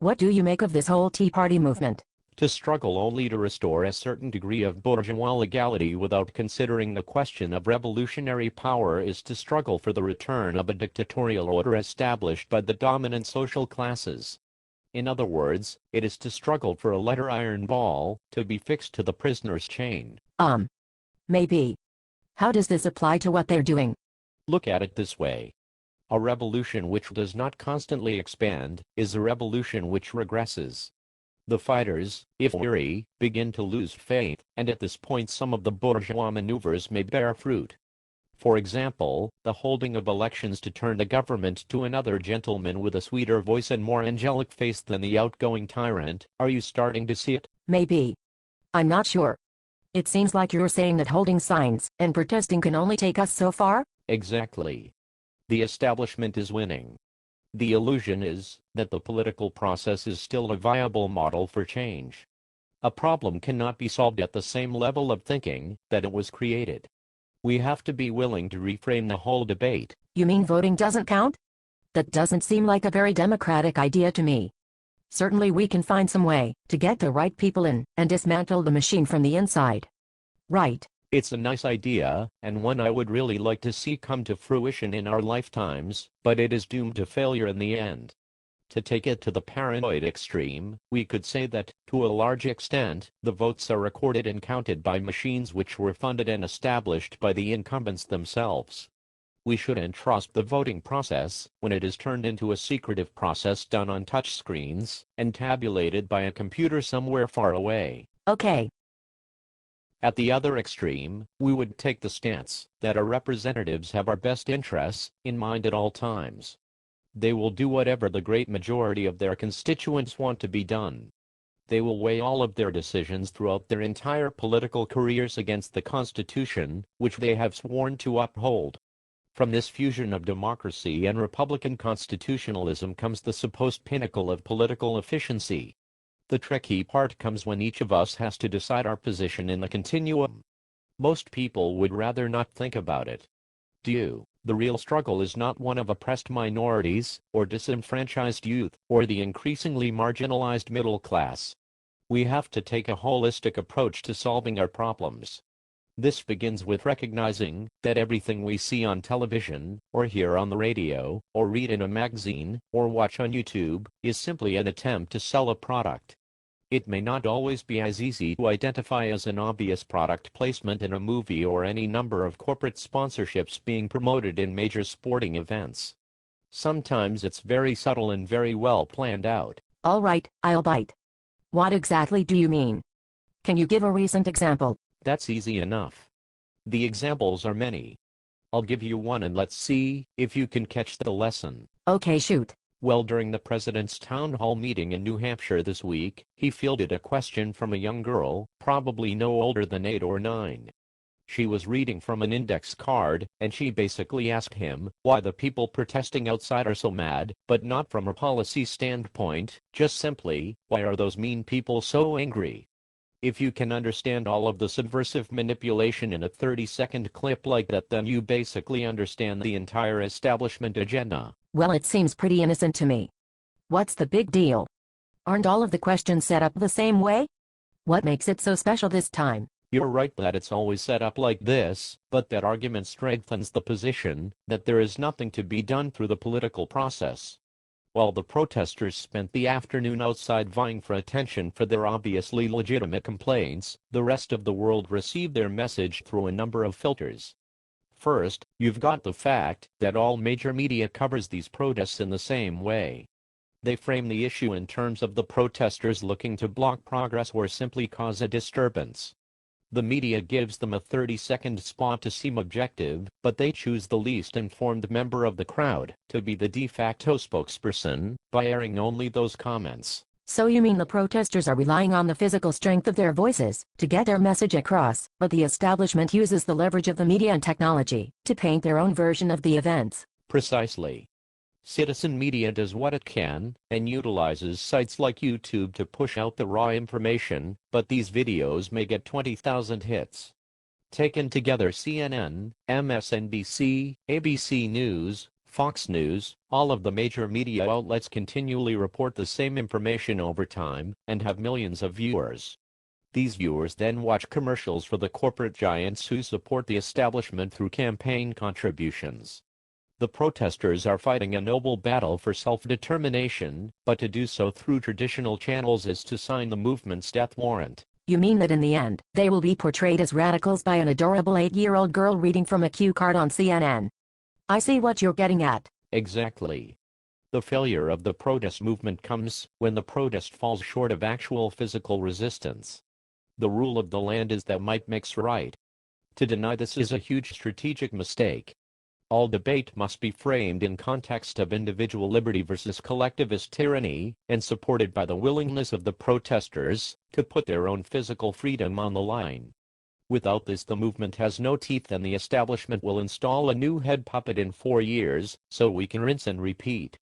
What do you make of this whole Tea Party movement? To struggle only to restore a certain degree of bourgeois legality without considering the question of revolutionary power is to struggle for the return of a dictatorial order established by the dominant social classes. In other words, it is to struggle for a letter iron ball to be fixed to the prisoner's chain. Maybe. How does this apply to what they're doing? Look at it this way. A revolution which does not constantly expand is a revolution which regresses. The fighters, if weary, begin to lose faith, and at this point some of the bourgeois maneuvers may bear fruit. For example, the holding of elections to turn the government to another gentleman with a sweeter voice and more angelic face than the outgoing tyrant. Are you starting to see it? Maybe. I'm not sure. It seems like you're saying that holding signs and protesting can only take us so far? Exactly. The establishment is winning. The illusion is that the political process is still a viable model for change. A problem cannot be solved at the same level of thinking that it was created. We have to be willing to reframe the whole debate. You mean voting doesn't count? That doesn't seem like a very democratic idea to me. Certainly we can find some way to get the right people in and dismantle the machine from the inside. Right. It's a nice idea, and one I would really like to see come to fruition in our lifetimes, but it is doomed to failure in the end. To take it to the paranoid extreme, we could say that, to a large extent, the votes are recorded and counted by machines which were funded and established by the incumbents themselves. We should entrust the voting process, when it is turned into a secretive process done on touchscreens, and tabulated by a computer somewhere far away. Okay. At the other extreme, we would take the stance that our representatives have our best interests in mind at all times. They will do whatever the great majority of their constituents want to be done. They will weigh all of their decisions throughout their entire political careers against the Constitution, which they have sworn to uphold. From this fusion of democracy and Republican constitutionalism comes the supposed pinnacle of political efficiency. The tricky part comes when each of us has to decide our position in the continuum. Most people would rather not think about it. Do you? The real struggle is not one of oppressed minorities, or disenfranchised youth, or the increasingly marginalized middle class. We have to take a holistic approach to solving our problems. This begins with recognizing that everything we see on television, or hear on the radio, or read in a magazine, or watch on YouTube, is simply an attempt to sell a product. It may not always be as easy to identify as an obvious product placement in a movie or any number of corporate sponsorships being promoted in major sporting events. Sometimes it's very subtle and very well planned out. All right, I'll bite. What exactly do you mean? Can you give a recent example? That's easy enough. The examples are many. I'll give you one and let's see if you can catch the lesson. Okay, shoot. Well, during the president's town hall meeting in New Hampshire this week, he fielded a question from a young girl, probably no older than 8 or 9. She was reading from an index card, and she basically asked him why the people protesting outside are so mad, but not from a policy standpoint, just simply, why are those mean people so angry? If you can understand all of the subversive manipulation in a 30-second clip like that, then you basically understand the entire establishment agenda. Well, it seems pretty innocent to me. What's the big deal? Aren't all of the questions set up the same way? What makes it so special this time? You're right that it's always set up like this, but that argument strengthens the position that there is nothing to be done through the political process. While the protesters spent the afternoon outside vying for attention for their obviously legitimate complaints, the rest of the world received their message through a number of filters. First, you've got the fact that all major media covers these protests in the same way. They frame the issue in terms of the protesters looking to block progress or simply cause a disturbance. The media gives them a 30-second spot to seem objective, but they choose the least informed member of the crowd to be the de facto spokesperson by airing only those comments. So you mean the protesters are relying on the physical strength of their voices to get their message across, but the establishment uses the leverage of the media and technology to paint their own version of the events? Precisely. Citizen media does what it can, and utilizes sites like YouTube to push out the raw information, but these videos may get 20,000 hits. Taken together, CNN, MSNBC, ABC News, Fox News, all of the major media outlets continually report the same information over time and have millions of viewers. These viewers then watch commercials for the corporate giants who support the establishment through campaign contributions. The protesters are fighting a noble battle for self-determination, but to do so through traditional channels is to sign the movement's death warrant. You mean that in the end, they will be portrayed as radicals by an adorable 8-year-old girl reading from a cue card on CNN? I see what you're getting at. Exactly. The failure of the protest movement comes when the protest falls short of actual physical resistance. The rule of the land is that might makes right. To deny this is a huge strategic mistake. All debate must be framed in context of individual liberty versus collectivist tyranny, and supported by the willingness of the protesters to put their own physical freedom on the line. Without this, the movement has no teeth and the establishment will install a new head puppet in 4 years, so we can rinse and repeat.